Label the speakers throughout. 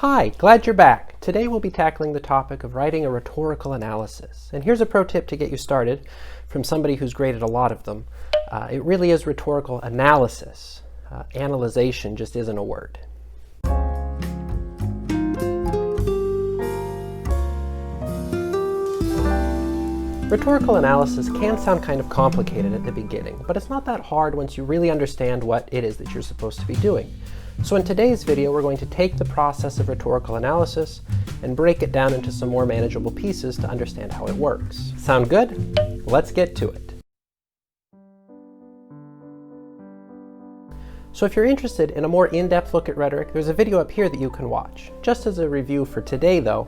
Speaker 1: Hi, glad you're back. Today we'll be tackling the topic of writing a rhetorical analysis. And here's a pro tip to get you started from somebody who's graded a lot of them. It really is rhetorical analysis. Analyzation just isn't a word. Rhetorical analysis can sound kind of complicated at the beginning, but it's not that hard once you really understand what it is that you're supposed to be doing. So in today's video, we're going to take the process of rhetorical analysis and break it down into some more manageable pieces to understand how it works. Sound good? Let's get to it. So if you're interested in a more in-depth look at rhetoric, there's a video up here that you can watch. Just as a review for today though,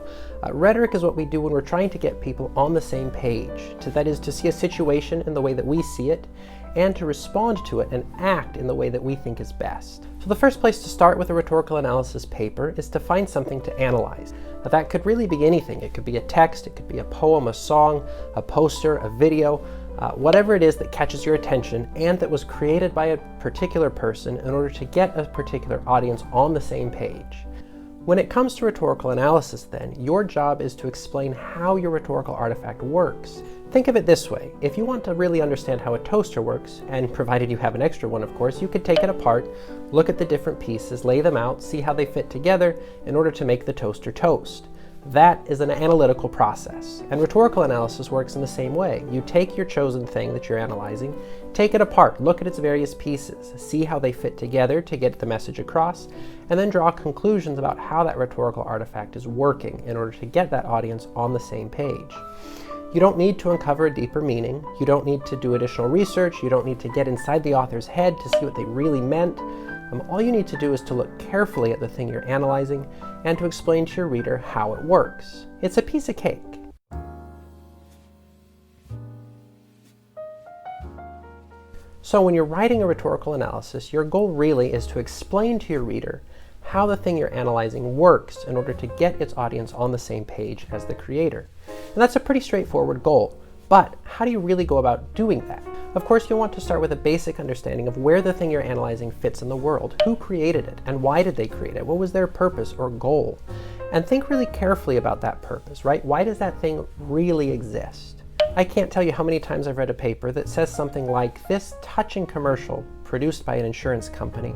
Speaker 1: rhetoric is what we do when we're trying to get people on the same page. That is, to see a situation in the way that we see it, and to respond to it and act in the way that we think is best. So the first place to start with a rhetorical analysis paper is to find something to analyze. Now that could really be anything. It could be a text, it could be a poem, a song, a poster, a video, whatever it is that catches your attention and that was created by a particular person in order to get a particular audience on the same page. When it comes to rhetorical analysis then, your job is to explain how your rhetorical artifact works. Think of it this way: if you want to really understand how a toaster works, and provided you have an extra one of course, you could take it apart, look at the different pieces, lay them out, see how they fit together in order to make the toaster toast. That is an analytical process, and rhetorical analysis works in the same way. You take your chosen thing that you're analyzing, take it apart, look at its various pieces, see how they fit together to get the message across, and then draw conclusions about how that rhetorical artifact is working in order to get that audience on the same page. You don't need to uncover a deeper meaning, you don't need to do additional research, you don't need to get inside the author's head to see what they really meant. All you need to do is to look carefully at the thing you're analyzing and to explain to your reader how it works. It's a piece of cake. So when you're writing a rhetorical analysis, your goal really is to explain to your reader how the thing you're analyzing works in order to get its audience on the same page as the creator. And that's a pretty straightforward goal, but how do you really go about doing that? Of course, you'll want to start with a basic understanding of where the thing you're analyzing fits in the world, who created it, and why did they create it, what was their purpose or goal? And think really carefully about that purpose, right? Why does that thing really exist? I can't tell you how many times I've read a paper that says something like, this touching commercial produced by an insurance company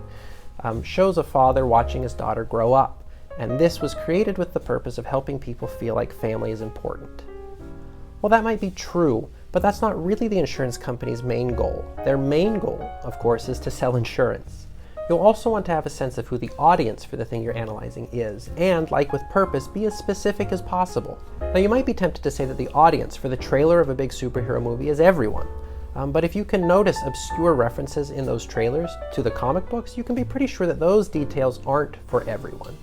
Speaker 1: shows a father watching his daughter grow up, and this was created with the purpose of helping people feel like family is important. Well, that might be true, but that's not really the insurance company's main goal. Their main goal, of course, is to sell insurance. You'll also want to have a sense of who the audience for the thing you're analyzing is, and, like with purpose, be as specific as possible. Now, you might be tempted to say that the audience for the trailer of a big superhero movie is everyone. But if you can notice obscure references in those trailers to the comic books, you can be pretty sure that those details aren't for everyone.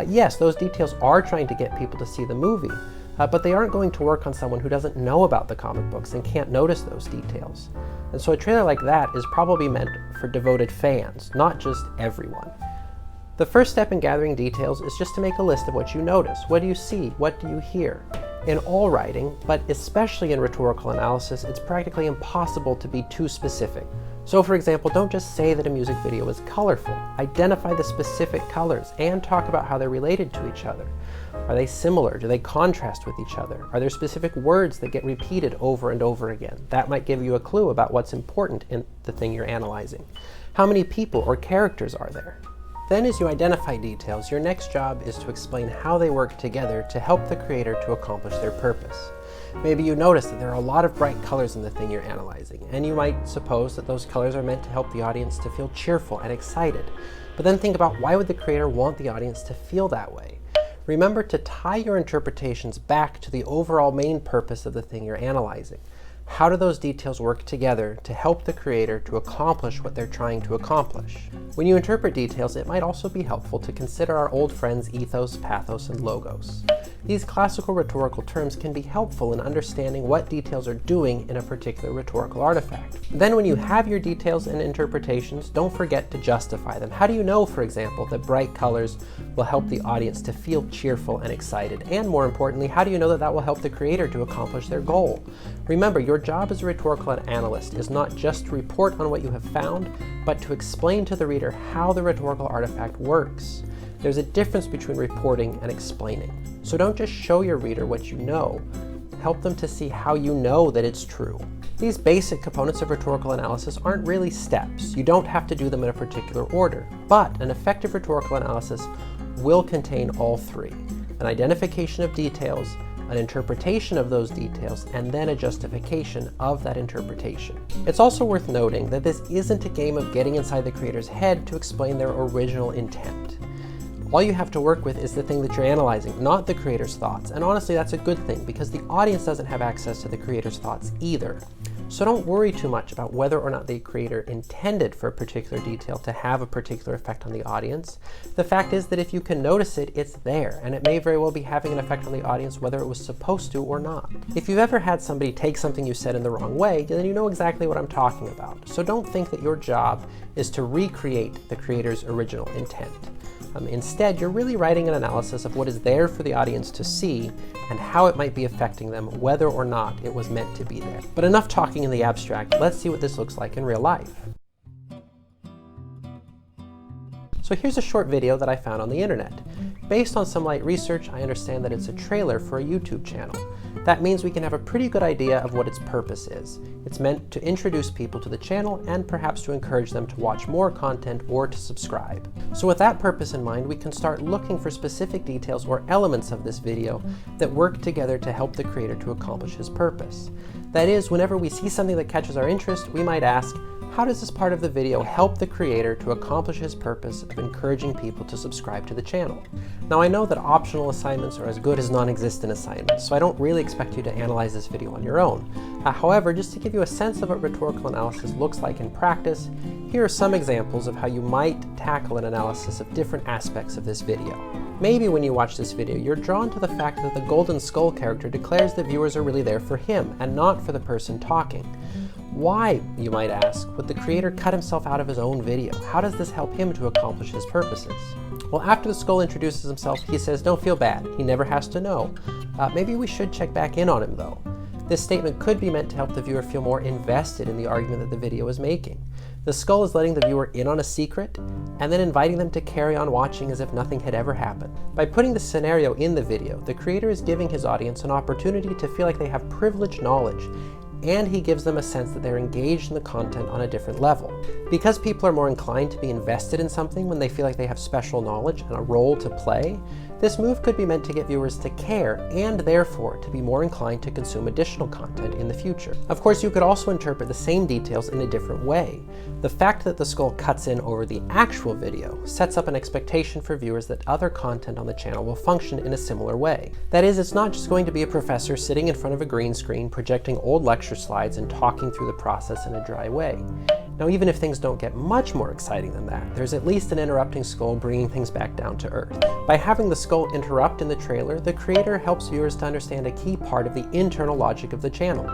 Speaker 1: Yes, those details are trying to get people to see the movie, but they aren't going to work on someone who doesn't know about the comic books and can't notice those details. And so a trailer like that is probably meant for devoted fans, not just everyone. The first step in gathering details is just to make a list of what you notice. What do you see? What do you hear? In all writing, but especially in rhetorical analysis, it's practically impossible to be too specific. So for example, don't just say that a music video is colorful. Identify the specific colors and talk about how they're related to each other. Are they similar? Do they contrast with each other? Are there specific words that get repeated over and over again? That might give you a clue about what's important in the thing you're analyzing. How many people or characters are there? Then as you identify details, your next job is to explain how they work together to help the creator to accomplish their purpose. Maybe you notice that there are a lot of bright colors in the thing you're analyzing, and you might suppose that those colors are meant to help the audience to feel cheerful and excited. But then think about, why would the creator want the audience to feel that way? Remember to tie your interpretations back to the overall main purpose of the thing you're analyzing. How do those details work together to help the creator to accomplish what they're trying to accomplish? When you interpret details, it might also be helpful to consider our old friends ethos, pathos, and logos. These classical rhetorical terms can be helpful in understanding what details are doing in a particular rhetorical artifact. Then when you have your details and interpretations, don't forget to justify them. How do you know, for example, that bright colors will help the audience to feel cheerful and excited? And more importantly, how do you know that that will help the creator to accomplish their goal? Remember, your job as a rhetorical analyst is not just to report on what you have found, but to explain to the reader how the rhetorical artifact works. There's a difference between reporting and explaining. So don't just show your reader what you know, help them to see how you know that it's true. These basic components of rhetorical analysis aren't really steps. You don't have to do them in a particular order, but an effective rhetorical analysis will contain all three: an identification of details, an interpretation of those details, and then a justification of that interpretation. It's also worth noting that this isn't a game of getting inside the creator's head to explain their original intent. All you have to work with is the thing that you're analyzing, not the creator's thoughts. And honestly, that's a good thing because the audience doesn't have access to the creator's thoughts either. So don't worry too much about whether or not the creator intended for a particular detail to have a particular effect on the audience. The fact is that if you can notice it, it's there, and it may very well be having an effect on the audience whether it was supposed to or not. If you've ever had somebody take something you said in the wrong way, then you know exactly what I'm talking about. So don't think that your job is to recreate the creator's original intent. Instead, you're really writing an analysis of what is there for the audience to see and how it might be affecting them, whether or not it was meant to be there. But enough talking in the abstract, let's see what this looks like in real life. So here's a short video that I found on the internet. Based on some light research, I understand that it's a trailer for a YouTube channel. That means we can have a pretty good idea of what its purpose is. It's meant to introduce people to the channel and perhaps to encourage them to watch more content or to subscribe. So with that purpose in mind, we can start looking for specific details or elements of this video that work together to help the creator to accomplish his purpose. That is, whenever we see something that catches our interest, we might ask, how does this part of the video help the creator to accomplish his purpose of encouraging people to subscribe to the channel? Now I know that optional assignments are as good as non-existent assignments, so I don't really expect you to analyze this video on your own. However, just to give you a sense of what rhetorical analysis looks like in practice, here are some examples of how you might tackle an analysis of different aspects of this video. Maybe when you watch this video, you're drawn to the fact that the Golden Skull character declares that viewers are really there for him and not for the person talking. Why, you might ask, would the creator cut himself out of his own video? How does this help him to accomplish his purposes? Well, after the skull introduces himself, he says, "Don't feel bad. He never has to know. Maybe we should check back in on him, though." This statement could be meant to help the viewer feel more invested in the argument that the video is making. The skull is letting the viewer in on a secret, and then inviting them to carry on watching as if nothing had ever happened. By putting the scenario in the video, the creator is giving his audience an opportunity to feel like they have privileged knowledge, and he gives them a sense that they're engaged in the content on a different level. Because people are more inclined to be invested in something when they feel like they have special knowledge and a role to play, this move could be meant to get viewers to care and therefore to be more inclined to consume additional content in the future. Of course, you could also interpret the same details in a different way. The fact that the skull cuts in over the actual video sets up an expectation for viewers that other content on the channel will function in a similar way. That is, it's not just going to be a professor sitting in front of a green screen projecting old lecture slides and talking through the process in a dry way. Now, even if things don't get much more exciting than that, there's at least an interrupting skull bringing things back down to earth. By having the skull interrupt in the trailer, the creator helps viewers to understand a key part of the internal logic of the channel.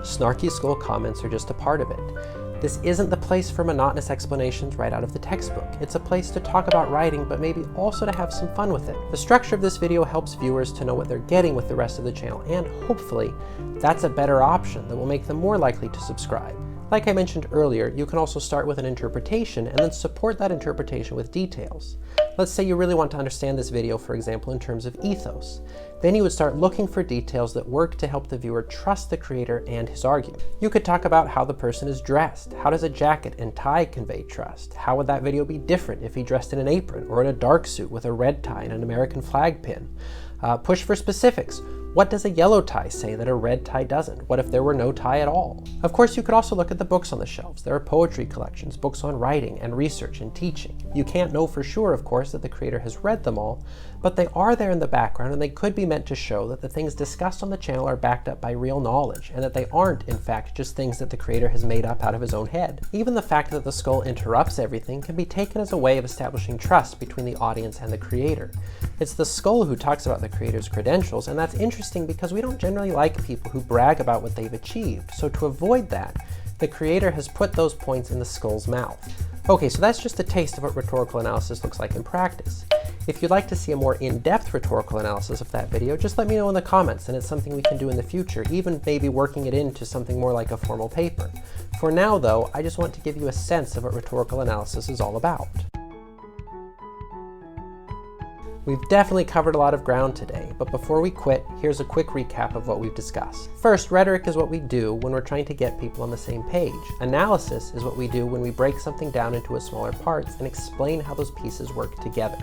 Speaker 1: Snarky skull comments are just a part of it. This isn't the place for monotonous explanations right out of the textbook. It's a place to talk about writing, but maybe also to have some fun with it. The structure of this video helps viewers to know what they're getting with the rest of the channel, and hopefully, that's a better option that will make them more likely to subscribe. Like I mentioned earlier, you can also start with an interpretation and then support that interpretation with details. Let's say you really want to understand this video, for example, in terms of ethos. Then you would start looking for details that work to help the viewer trust the creator and his argument. You could talk about how the person is dressed. How does a jacket and tie convey trust? How would that video be different if he dressed in an apron or in a dark suit with a red tie and an American flag pin? Push for specifics. What does a yellow tie say that a red tie doesn't? What if there were no tie at all? Of course, you could also look at the books on the shelves. There are poetry collections, books on writing and research and teaching. You can't know for sure, of course, that the creator has read them all, but they are there in the background and they could be meant to show that the things discussed on the channel are backed up by real knowledge and that they aren't, in fact, just things that the creator has made up out of his own head. Even the fact that the skull interrupts everything can be taken as a way of establishing trust between the audience and the creator. It's the skull who talks about the creator's credentials, and that's interesting because we don't generally like people who brag about what they've achieved. So to avoid that, the creator has put those points in the skull's mouth. Okay, so that's just a taste of what rhetorical analysis looks like in practice. If you'd like to see a more in-depth rhetorical analysis of that video, just let me know in the comments, and it's something we can do in the future, even maybe working it into something more like a formal paper. For now, though, I just want to give you a sense of what rhetorical analysis is all about. We've definitely covered a lot of ground today, but before we quit, here's a quick recap of what we've discussed. First, rhetoric is what we do when we're trying to get people on the same page. Analysis is what we do when we break something down into its smaller parts and explain how those pieces work together.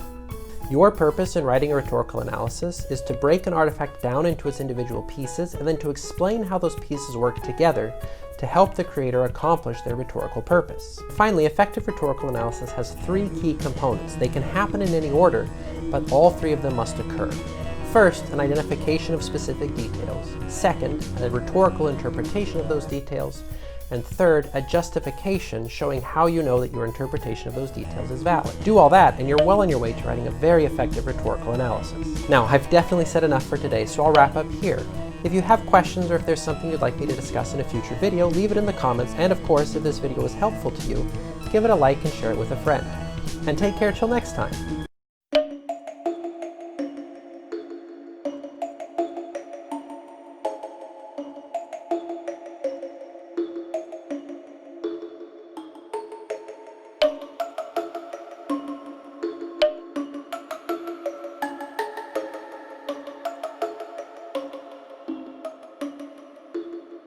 Speaker 1: Your purpose in writing a rhetorical analysis is to break an artifact down into its individual pieces and then to explain how those pieces work together to help the creator accomplish their rhetorical purpose. Finally, effective rhetorical analysis has three key components. They can happen in any order, but all three of them must occur. First, an identification of specific details. Second, a rhetorical interpretation of those details. And third, a justification showing how you know that your interpretation of those details is valid. Do all that, and you're well on your way to writing a very effective rhetorical analysis. Now, I've definitely said enough for today, so I'll wrap up here. If you have questions or if there's something you'd like me to discuss in a future video, leave it in the comments, and of course, if this video was helpful to you, give it a like and share it with a friend. And take care till next time.